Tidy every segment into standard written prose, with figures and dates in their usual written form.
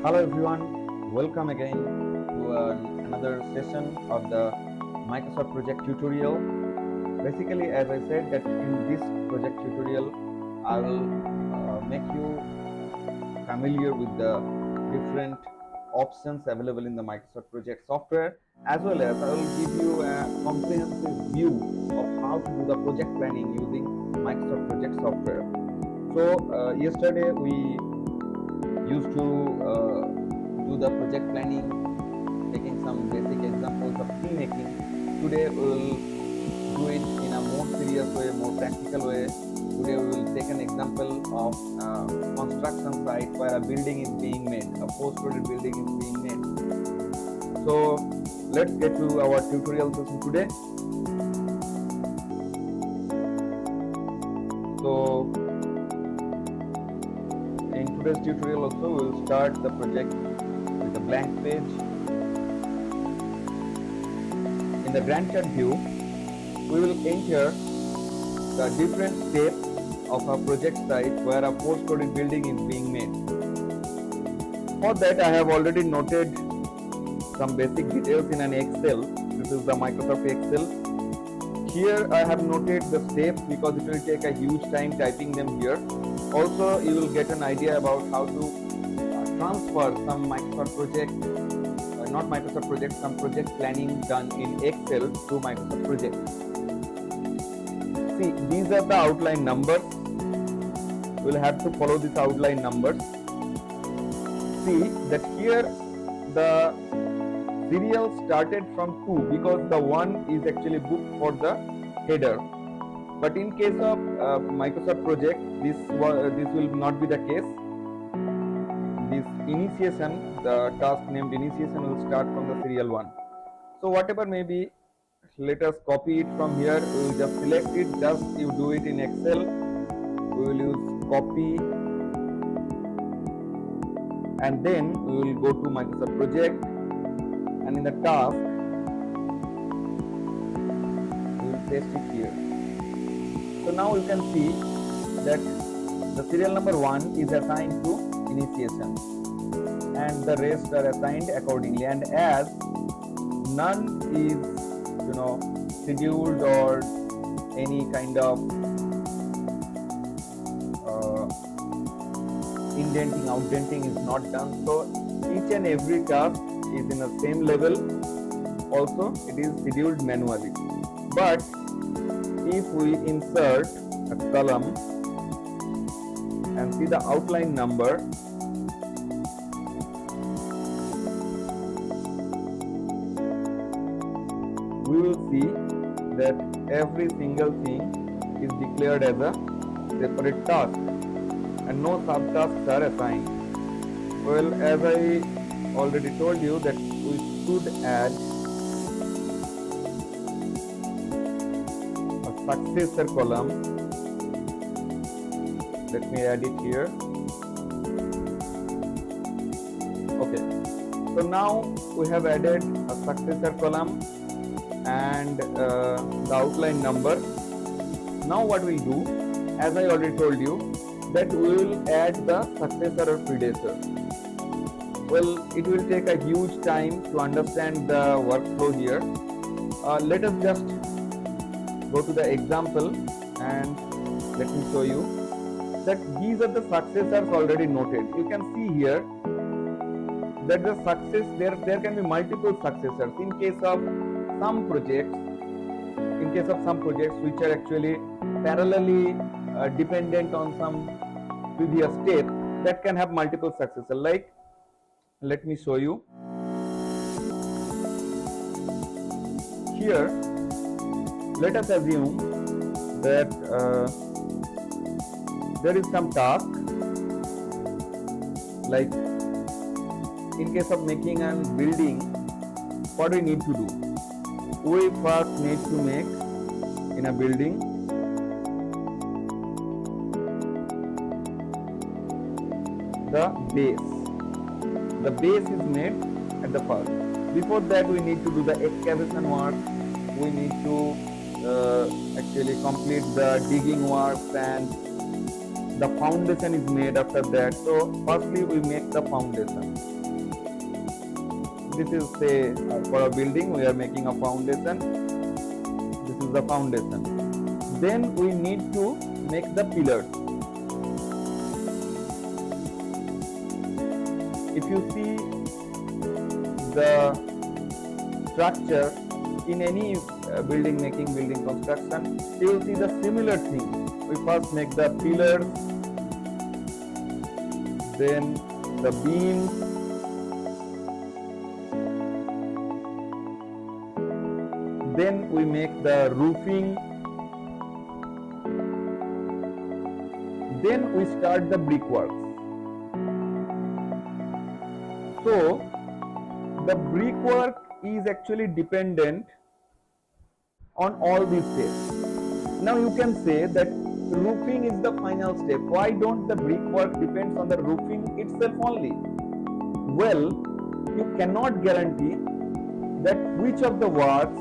Hello everyone, welcome again to another session of the Microsoft project tutorial. Basically, as I said that in this project tutorial, I will make you familiar with the different options available in the Microsoft project software, as well as I will give you a comprehensive view of how to do the project planning using Microsoft project software. So yesterday we used to do the project planning, taking some basic examples of tree making. Today we will do it in a more serious way, more practical way. Today we will take an example of construction site where a building is being made, a four-story building is being made. So let's get to our tutorial session today. So in today's tutorial also we will start the project with a blank page. In the Gantt chart view, we will enter the different steps of a project site where a four-story building is being made. For that, I have already noted some basic details in an Excel. This is the Microsoft Excel. Here I have noted the steps because it will take a huge time typing them here. Also, you will get an idea about how to transfer some Microsoft project, not Microsoft project, some project planning done in Excel to Microsoft project. See, these are the outline numbers. We will have to follow these outline numbers. See that here the serial started from 2 because the 1 is actually booked for the header. But in case of Microsoft project, this will not be the case. This initiation, the task named initiation, will start from the serial 1. So whatever may be, let us copy it from here. We will just select it. Just you do it in Excel. We will use copy, and then we will go to Microsoft project, and in the task we will paste it here. So now you can see that the serial number 1 is assigned to initiation and the rest are assigned accordingly, and as none is scheduled or any kind of indenting, outdenting is not done, so each and every task is in the same level. Also it is scheduled manually. But if we insert a column and see the outline number, we will see that every single thing is declared as a separate task and no subtasks are assigned. Well, as I already told you that we should add a successor column. Let me add it here. Okay, so now we have added a successor column and the outline number. Now what we'll do, as I already told you, that we will add the successor or predecessor. Well, it will take a huge time to understand the workflow here. Let us just go to the example and let me show you that these are the successors already noted. You can see here that the success, there can be multiple successors in case of some projects. In case of some projects which are actually parallelly dependent on some previous step, that can have multiple successors. Like, let me show you here. Let us assume that there is some task, like in case of making a building, what we need to do? We first need to make in a building the base. The base is made at the first. Before that, we need to do the excavation work. We need to actually complete the digging works and the foundation is made after that. So firstly we make the foundation. This is say for a building we are making a foundation. This is the foundation. Then we need to make the pillars. If you see the structure in any building construction, you will see the similar thing. We first make the pillars, then the beams, then we make the roofing, then we start the brickworks. So the brickwork is actually dependent on all these steps. Now you can say that roofing is the final step. Why don't the brickwork depends on the roofing itself only? Well, you cannot guarantee that which of the works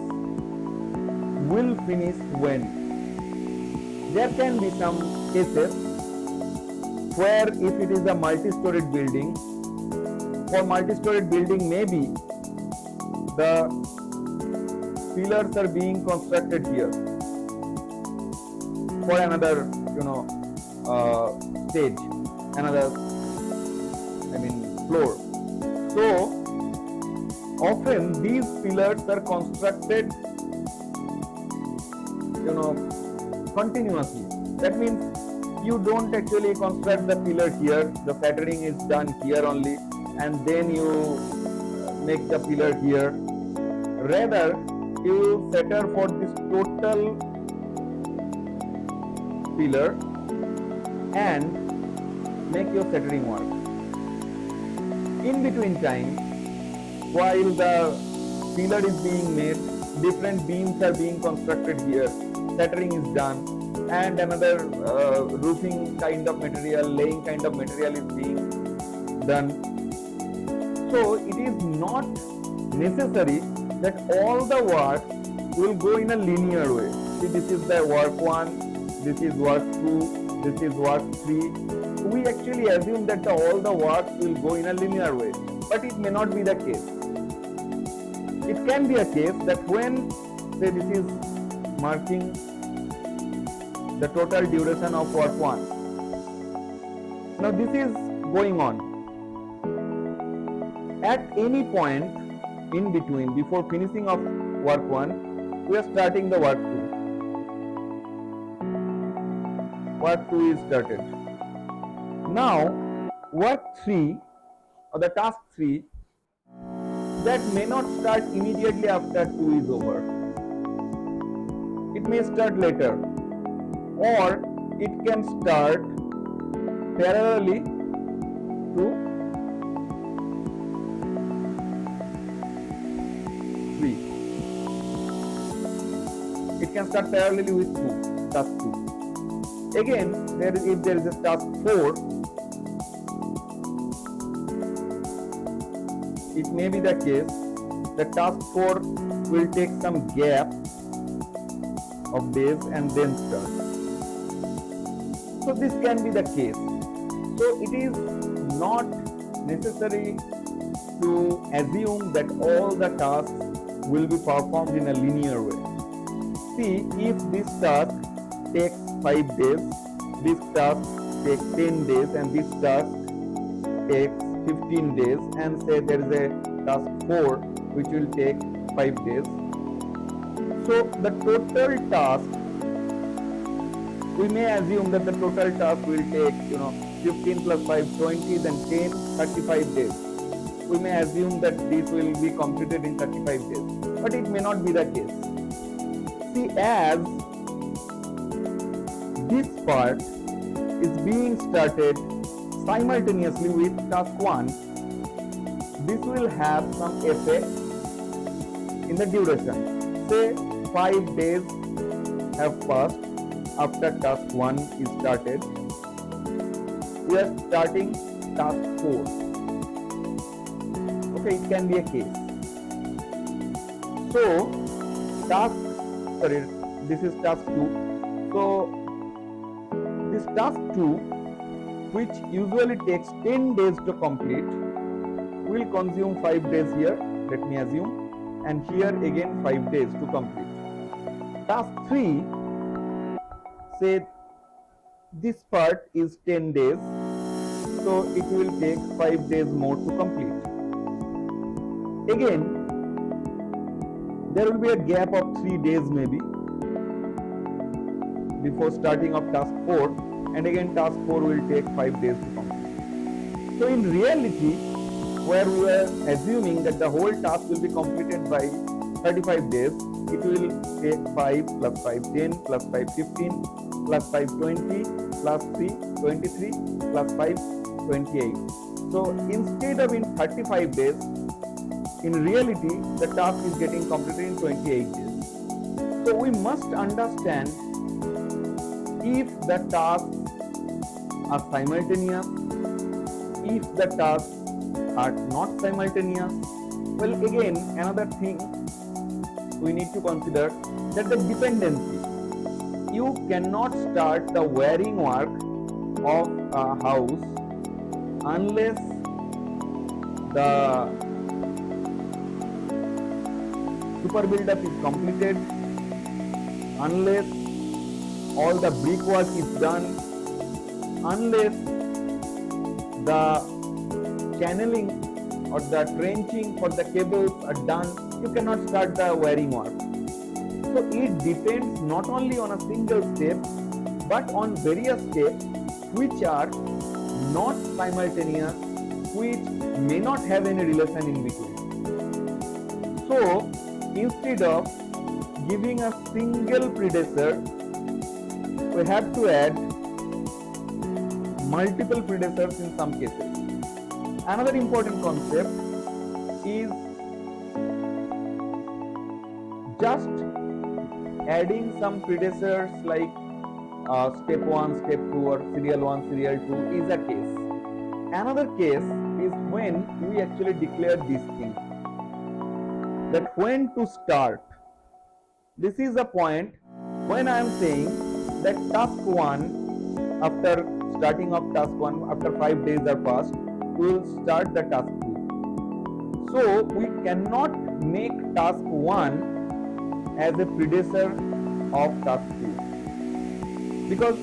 will finish when. There can be some cases where if it is a multi-storied building, for multi-storied building maybe the pillars are being constructed here for another stage, another floor. So often these pillars are constructed continuously. That means you don't actually construct the pillar here, the fettering is done here only, and then you make the pillar here. Rather, you fetter for this total pillar and make your fettering work. In between time, while the pillar is being made, different beams are being constructed here, fettering is done, and another roofing kind of material, laying kind of material is being done. So it is not necessary that all the work will go in a linear way. See, this is the work 1, this is work 2, this is work 3. We actually assume that all the work will go in a linear way, but it may not be the case. It can be a case that when, say, this is marking the total duration of work 1. Now this is going on. At any point in between, before finishing of work 1, we are starting the work 2. Work 2 is started. Now work 3 or the task 3, that may not start immediately after 2 is over. It may start later, or it can start parallelly to 3. It can start parallelly with 2, task 2. Again, if there is a task 4, it may be the case that task 4 will take some gap of days and then start. So this can be the case. So it is not necessary to assume that all the tasks will be performed in a linear way. See, if this task takes 5 days, this task takes 10 days, and this task takes 15 days, and say there is a task 4 which will take 5 days. So the total task, we may assume that the total task will take 15 plus 5, 20, then 10, 35 days. We may assume that this will be completed in 35 days, but it may not be the case. See, as this part is being started simultaneously with task 1, this will have some effect in the duration. Say 5 days have passed after task 1 is started. We are starting task 4. Okay, it can be a case. So this is task 2. So this task 2 which usually takes 10 days to complete, will consume 5 days here, let me assume, and here again 5 days to complete. Task 3, say this part is 10 days, so it will take 5 days more to complete. Again, there will be a gap of 3 days maybe before starting of task 4, and again task 4 will take 5 days to complete. So in reality, where we are assuming that the whole task will be completed by 35 days, it will take 5 plus 5 10 plus 5 15 plus 5 20 plus 3 23 plus 5 28. So instead of in 35 days, in reality the task is getting completed in 28 days. So we must understand if the tasks are simultaneous, if the tasks are not simultaneous. Well, again, another thing we need to consider, that the dependency. You cannot start the wiring work of a house unless the super build-up is completed, unless all the brickwork is done, unless the channeling or the trenching for the cables are done. You cannot start the wiring work. So it depends not only on a single step, but on various steps which are not simultaneous, which may not have any relation in between. So instead of giving a single predecessor, we have to add multiple predecessors in some cases. Another important concept is just adding some predecessors like step 1, step 2 or serial 1, serial 2 is a case. Another case is when we actually declare this thing, that when to start. This is the point when I am saying that task 1, after starting of task 1, after 5 days are passed, we will start the task 2. So we cannot make task 1 as a predecessor of task 2, because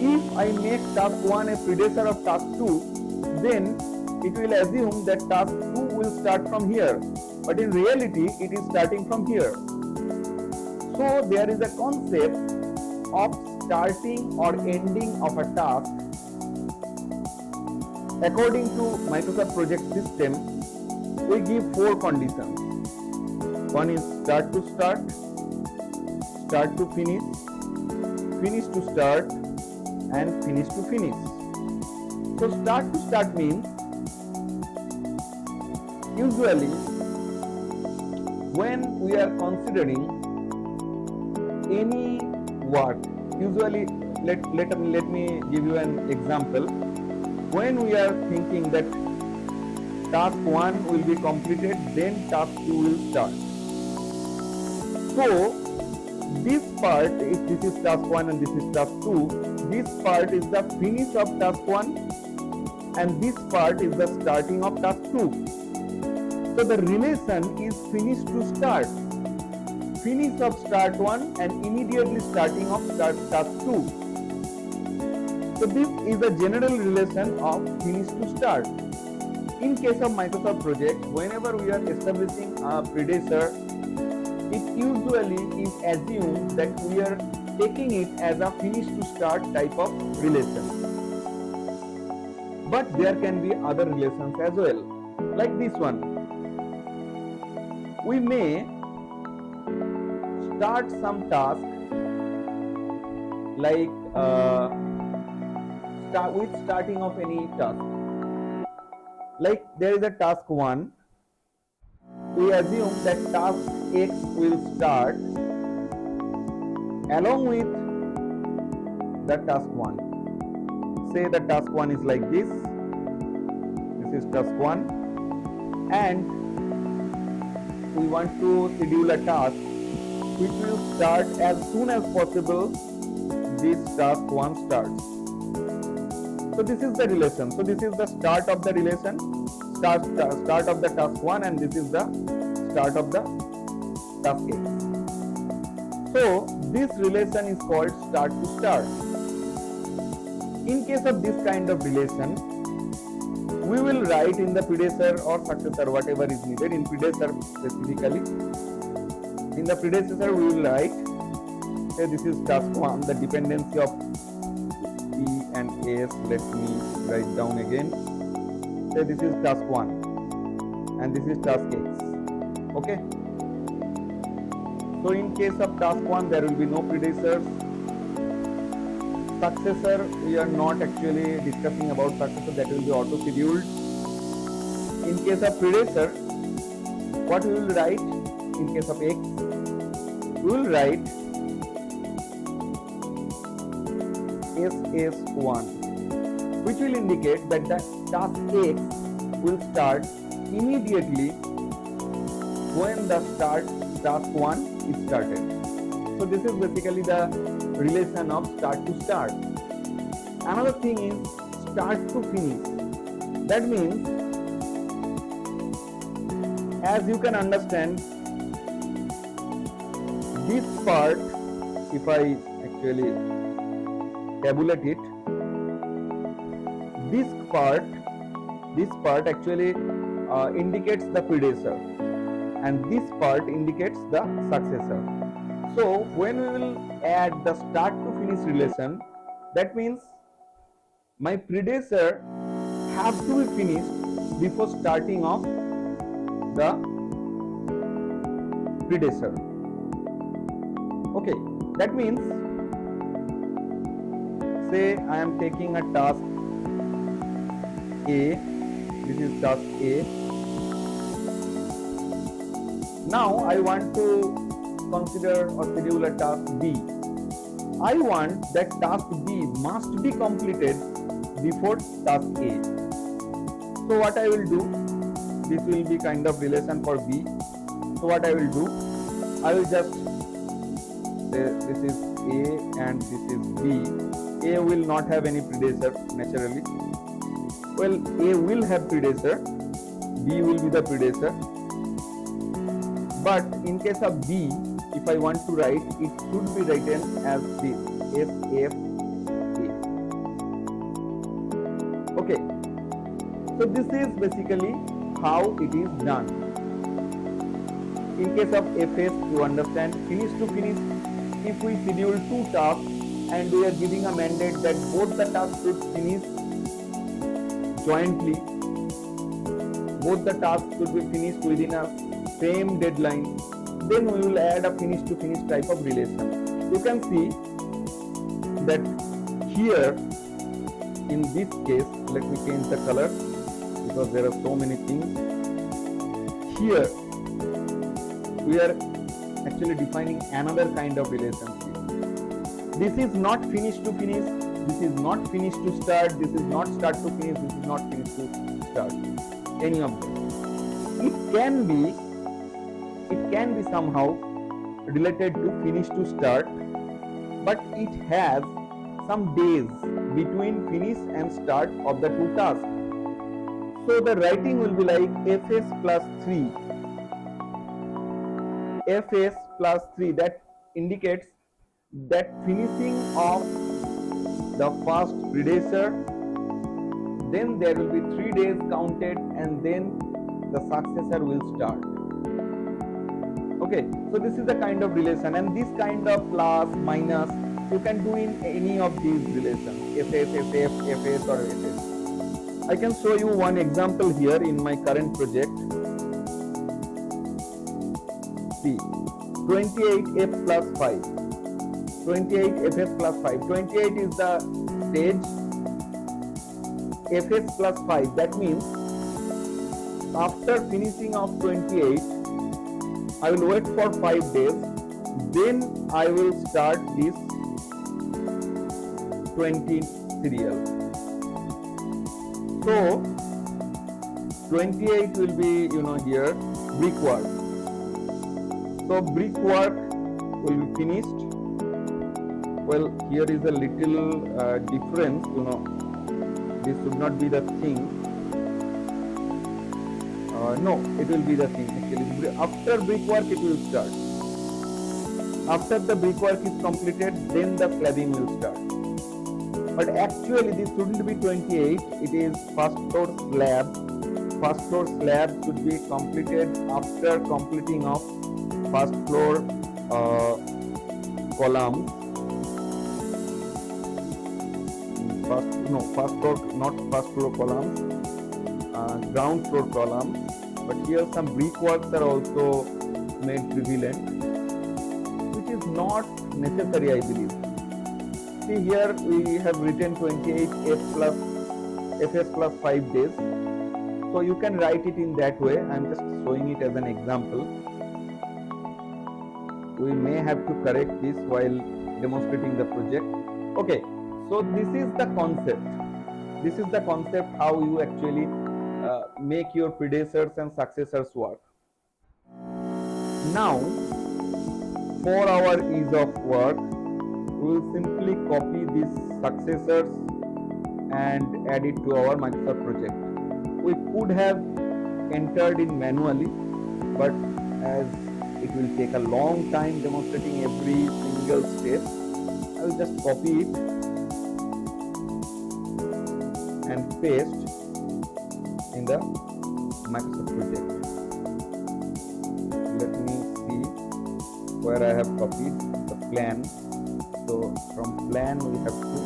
if I make task 1 a predecessor of task 2, then it will assume that task 2 will start from here, but in reality it is starting from here. So there is a concept of starting or ending of a task. According to Microsoft project system, we give 4 conditions. One is start to start, start to finish, finish to start, and finish to finish. So start to start means usually when we are considering any work, usually let me give you an example. When we are thinking that task 1 will be completed, then task 2 will start. So this part, if this is task 1 and this is task 2, this part is the finish of task 1 and this part is the starting of task 2. So the relation is finish to start. Finish of start 1 and immediately starting of task 2. So this is the general relation of finish to start. In case of Microsoft project, whenever we are establishing a predecessor, it usually is assumed that we are taking it as a finish to start type of relation. But there can be other relations as well, like this one. We may start some task like with starting of any task. Like there is a task 1, we assume that task X will start along with the task 1. Say the task 1 is like this. This is task 1, and we want to schedule a task which will start as soon as possible this task 1 starts. So this is the relation. So this is the start of the relation, start of the task 1, and this is the start of the task X. So this relation is called start to start. In case of this kind of relation, we will write in the predecessor or successor whatever is needed. In predecessor specifically, in the predecessor we will write, say this is task 1, the dependency of E and S. Let me write down again. Say this is task 1 and this is task X. Okay. So in case of task 1 there will be no predecessors. Successor, we are not actually discussing about successor, that will be auto scheduled. In case of predecessor, what we will write in case of X, we will write SS1, which will indicate that the task X will start immediately when the task 1 is started. So this is basically the relation of start to start. Another thing is start to finish. That means, as you can understand, this part, if I actually tabulate it, this part actually indicates the predecessor, and this part indicates the successor. So when we will add the start to finish relation, that means my predecessor have to be finished before starting off the predecessor. Okay, that means, say I am taking a task A, this is task A. Now I want to consider or schedule a task B. I want that task B must be completed before task A. So what I will do, this will be kind of relation for B. So what I will do, I will just say this is A and this is B. A will not have any predecessor naturally. Well, A will have predecessor, B will be the predecessor. But in case of B, if I want to write, it should be written as this, SFA. Okay, so this is basically how it is done. In case of FS, you understand, finish to finish, if we schedule 2 tasks and we are giving a mandate that both the tasks should finish jointly, both the tasks should be finished within a same deadline, then we will add a finish to finish type of relation. You can see that here in this case, let me change the color because there are so many things. Here we are actually defining another kind of relationship. This is not finish to finish, this is not finish to start, this is not start to finish, this is not finish to start, any of them. It can be somehow related to finish to start, but it has some days between finish and start of the 2 tasks. So the writing will be like Fs plus 3. Fs plus 3, that indicates that finishing of the first predecessor, then there will be 3 days counted, and then the successor will start. Okay, so this is the kind of relation, and this kind of plus, minus, you can do in any of these relations, Fs, Ff, Fs or Ss. I can show you one example here in my current project. See, 28F plus 5. 28Fs plus 5. 28 is the stage. Fs plus 5. That means after finishing of 28, I will wait for 5 days. Then I will start this 20 serial. So 28 will be, here, brickwork. So brickwork will be finished. Well, here is a little difference, this should not be the thing. No, it will be the thing actually. After brickwork it will start. After the brickwork is completed, then the slabbing will start. But actually this shouldn't be 28, it is first floor slab. First floor slab should be completed after completing of first floor columns. First floor, not first floor columns, ground floor columns. But here some brickworks are also made prevalent, which is not necessary, I believe. See, here we have written 28 FS plus 5 days. So you can write it in that way. I am just showing it as an example. We may have to correct this while demonstrating the project. Okay, so this is the concept. This is the concept how you actually make your predecessors and successors work. Now, for our ease of work, we will simply copy these successors and add it to our Microsoft project. We could have entered in manually, but as it will take a long time demonstrating every single step, I will just copy it and paste in the Microsoft project. Let me see where I have copied the plan. So from plan we have to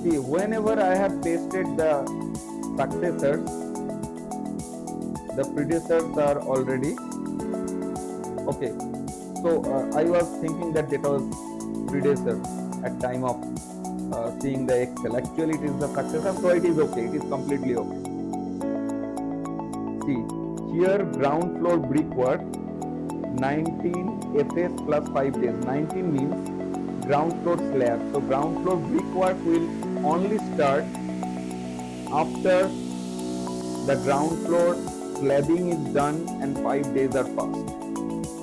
see, whenever I have pasted the successors, the predecessors are already okay. So I was thinking that was predecessor at time of seeing the Excel. Actually it is the successor, so it is okay, it is completely okay. See, here ground floor brickwork 19 FS plus 5 days. 19 means ground floor slab. So ground floor brickwork will only start after the ground floor slabbing is done and 5 days are passed.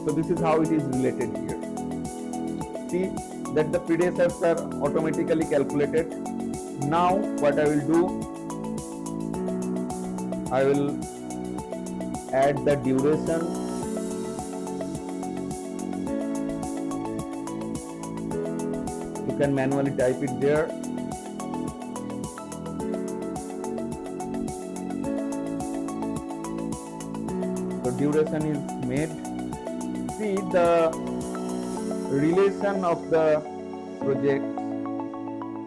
So this is how it is related here. See that the predecessors are automatically calculated. Now what I will do, I will add the duration. You can manually type it there. So duration is made. See, the relation of the projects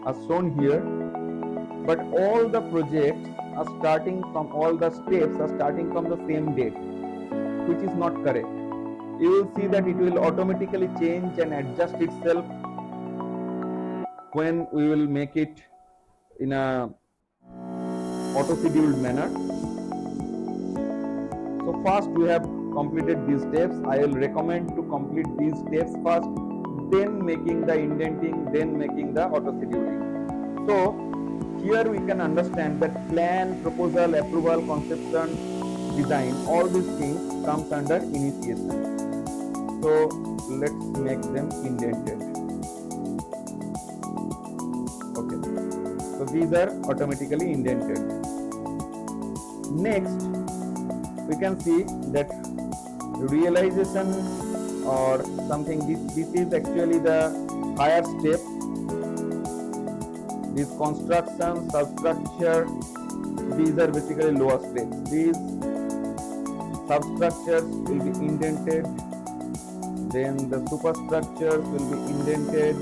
are shown here, but all the projects are starting from, all the steps are starting from the same date, which is not correct. You will see that it will automatically change and adjust itself when we will make it in a auto-scheduled manner. So first we have completed these steps. I will recommend to complete these steps first, then making the indenting, then making the auto-scheduling. So here we can understand that plan, proposal, approval, conception, design, all these things comes under initiation. So let's make them indented. Okay, so these are automatically indented. Next, we can see that realization or something, this is actually the higher step. This construction, substructure, these are basically lower steps. These substructures will be indented, then the superstructures will be indented,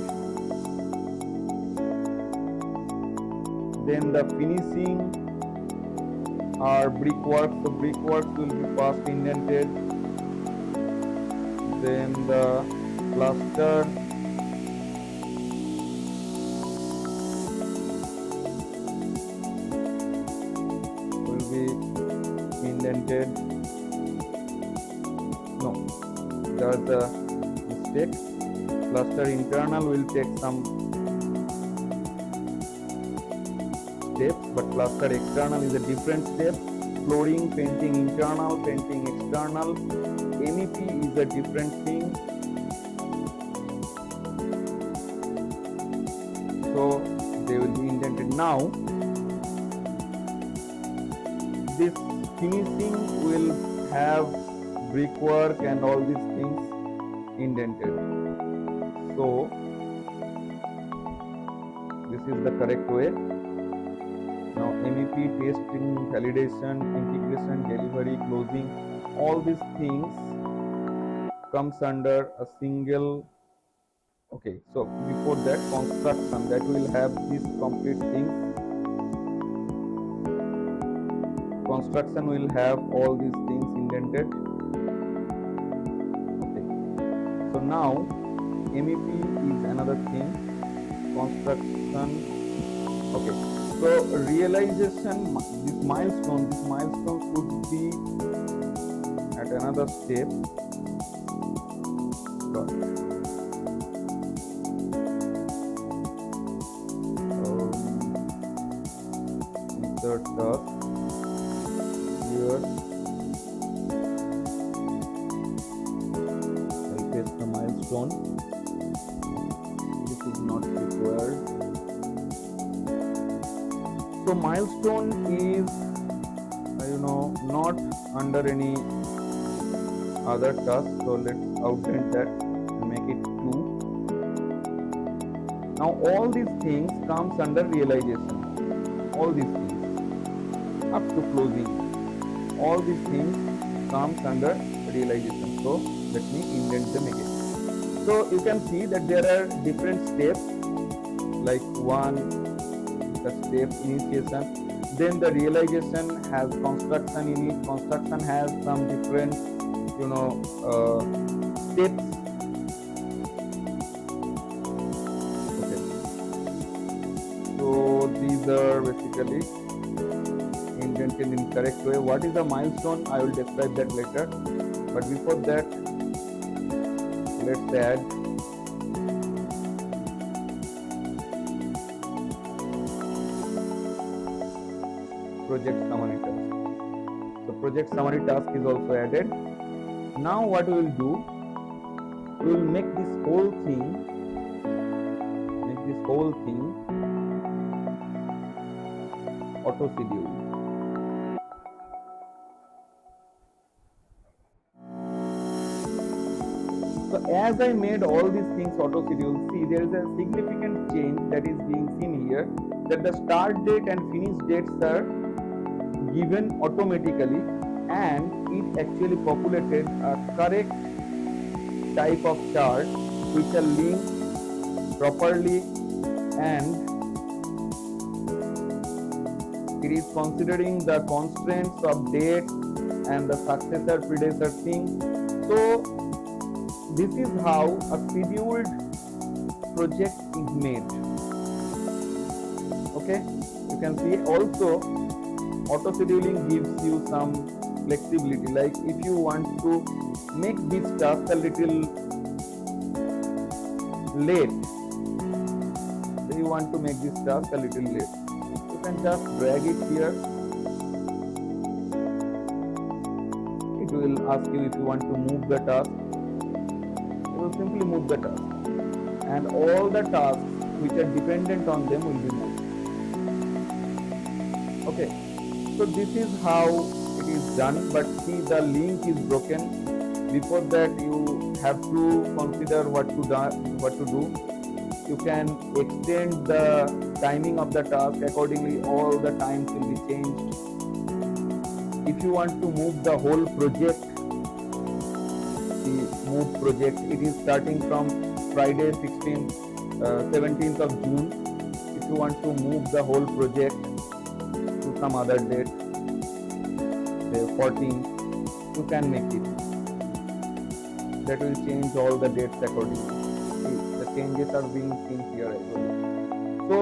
then the finishing or brickwork, so brickworks will be first indented, then the plaster, will be indented. No, there's a mistake. Plaster internal will take some steps, but plaster external is a different step. Flooring, painting internal, painting external. MEP is a different thing. So they will be indented. Now this finishing will have brickwork and all these things indented. So this is the correct way. Now MEP, testing, validation, integration, delivery, closing, all these things comes under a single. Okay, so before that, construction, that will have these complete things. Construction will have all these things indented. Okay, so now MEP is another thing, construction. Okay, so realization, this milestone should be at another step. Insert task here. I'll paste the milestone. This is not required. So milestone is not under any other task. So let's outdent that and make it 2. Now all these things comes under realization. All these things up to closing, all these things comes under realization. So let me indent them again. So you can see that there are different steps, like 1, the step initiation, then the realization has construction in it. Construction has some different steps. Okay, so these are basically indented in correct way. What is the milestone? I will describe that later, but before that, let's add project summary task. So project summary task is also added. Now what we will do, we will make this whole thing auto schedule. So as I made all these things auto schedule, see there is a significant change that is being seen here, that the start date and finish dates are given automatically, and it actually populated a correct type of chart which are linked properly, and it is considering the constraints of date and the successor predecessor thing. So this is how a scheduled project is made. Okay, you can see also auto scheduling gives you some flexibility, like if you want to make this task a little late, so you want to make this task a little late, you can just drag it here. It will ask you if you want to move the task. You will simply move the task, and all the tasks which are dependent on them will be moved. Okay, so this is how it is done, but see the link is broken. Before that you have to consider what to do. You can extend the timing of the task accordingly, all the times will be changed. If you want to move the whole project, the move project, it is starting from Friday 17th of June. If you want to move the whole project to some other date, say 14th, you can make it. That will change all the dates accordingly. The changes are being seen here as well. So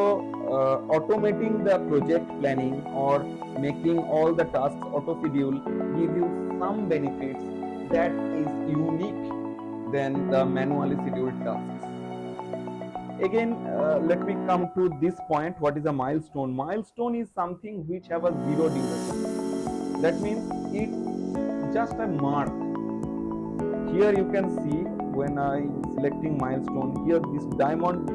automating the project planning or making all the tasks auto schedule give you some benefits that is unique than the manually scheduled tasks. Again, let me come to this point. What is a milestone? Milestone is something which have a zero duration. That means it's just a mark. Here you can see when I am selecting milestone, here this diamond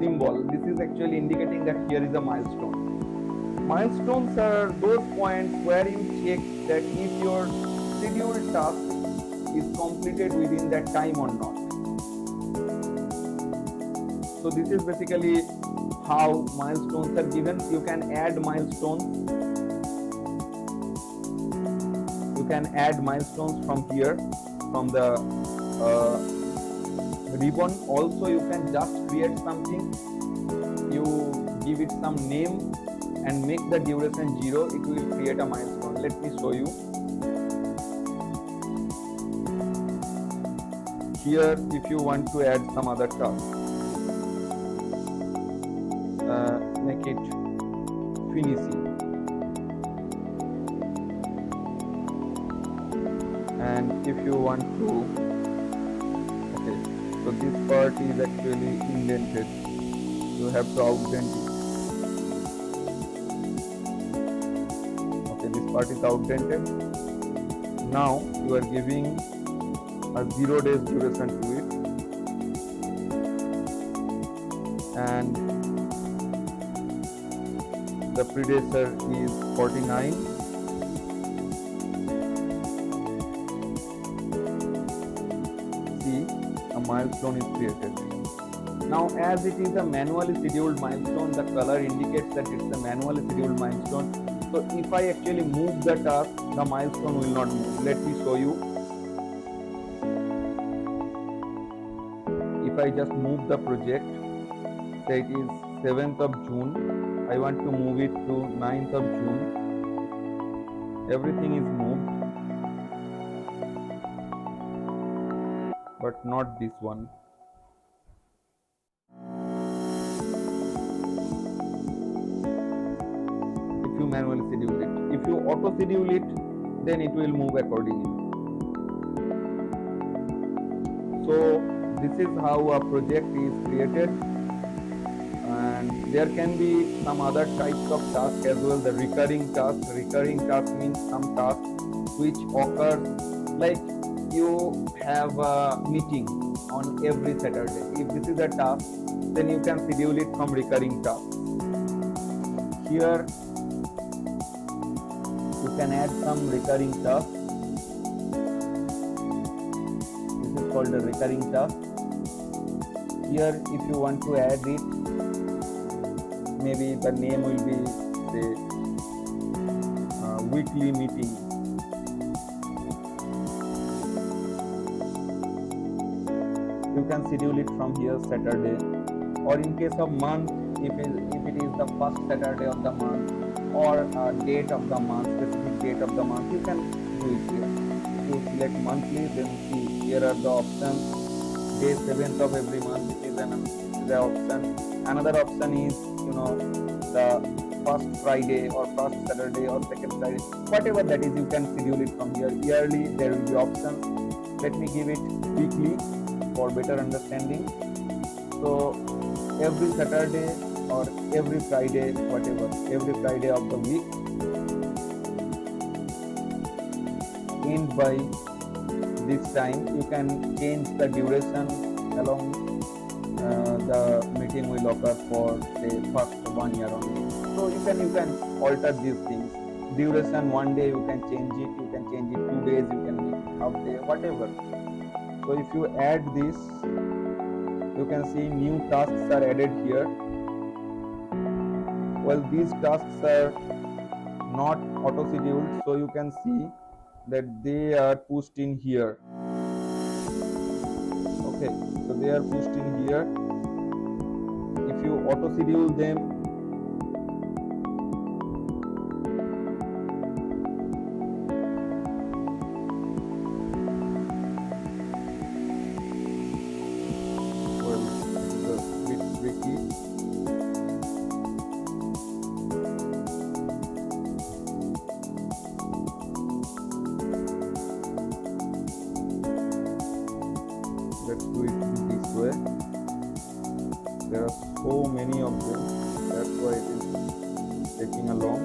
symbol. This is actually indicating that here is a milestone. Milestones are those points where you check that if your scheduled task is completed within that time or not. So this is basically how milestones are given. You can add milestones. You can add milestones from here, from the ribbon. Also, you can just create something. You give it some name and make the duration 0. It will create a milestone. Let me show you. Here, if you want to add some other task, make it finishing. And if you want to, okay, so this part is actually indented. You have to outdent it. Okay, this part is outdented. Now you are giving a 0 days duration to it, and the predecessor is 49. See, a milestone is created. Now, as it is a manually scheduled milestone, the color indicates that it's a manually scheduled milestone. So if I actually move the task, the milestone will not move. Let me show you. If I just move the project, say it is 7th of June, I want to move it to 9th of June. Everything is moved, but not this one. If you manually schedule it, if you auto schedule it, then it will move accordingly. So this is how a project is created, and there can be some other types of tasks as well. The recurring task. Recurring task means some task which occurs, like you have a meeting on every Saturday. If this is a task, then you can schedule it from recurring tasks. Here you can add some recurring tasks. This is called a recurring task. Here, if you want to add it, maybe the name will be, say, weekly meeting. You can schedule it from here, Saturday, or in case of month, if it is the first Saturday of the month, or a date of the month, specific date of the month, you can do it here. If you select monthly, then see, here are the options. Day 7th of every month, it is the option. Another option is, the first Friday or first Saturday or second Friday, whatever that is, you can schedule it from here. Yearly, there will be options. Let me give it weekly for better understanding. So every Saturday or every Friday, whatever, every Friday of the week, end by this time. You can change the duration along. The meeting will occur for, say, first 1 year only. So you can alter these things. Duration 1 day, you can change it. You can change it 2 days. You can make it half day, whatever. So if you add this, you can see new tasks are added here. Well, these tasks are not auto scheduled, so you can see that they are pushed in here. Okay, so they are pushed in here. If you auto schedule them, well, it's a bit tricky. Let's do it this way. There are so many of them, that's why it is taking a long.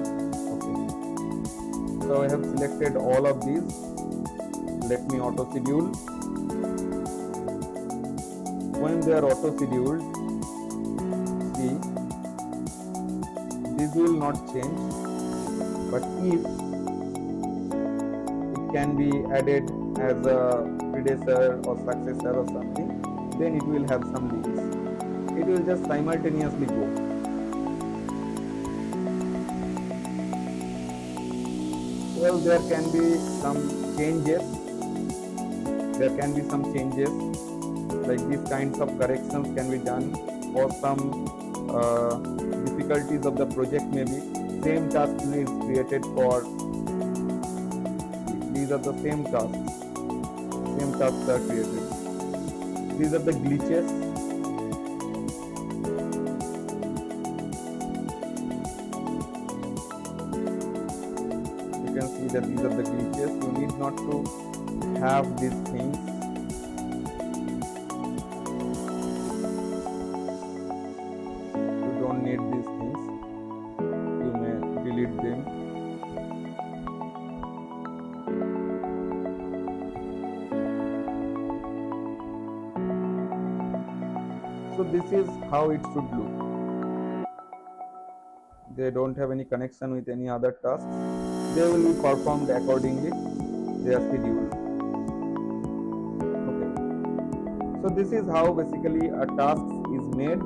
Okay, so I have selected all of these. Let me auto schedule. When they are auto scheduled, this will not change, but if it can be added as a predecessor or successor or something, then it will have some links. It will just simultaneously go. Well, there can be some changes. There can be some changes, like these kinds of corrections can be done, or some difficulties of the project maybe. Same task is created for, these are the same tasks are created. These are the glitches. You can see that these are the glitches. You need not to have these things. You don't need these things. You may delete them. So this is how it should look. They don't have any connection with any other tasks. They will be performed accordingly. They are scheduled. Okay. So this is how basically a task is made,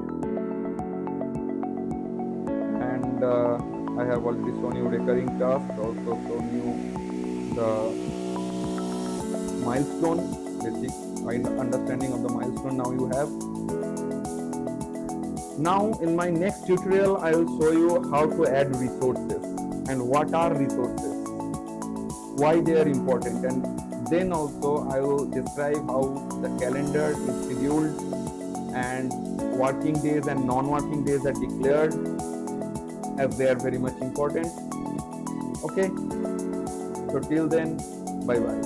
and I have already shown you recurring tasks, also shown you the milestone, basic understanding of the milestone now you have. Now in my next tutorial I will show you how to add resources and what are resources, why they are important, and then also I will describe how the calendar is scheduled and working days and non-working days are declared, as they are very much important. Okay, so till then, bye bye.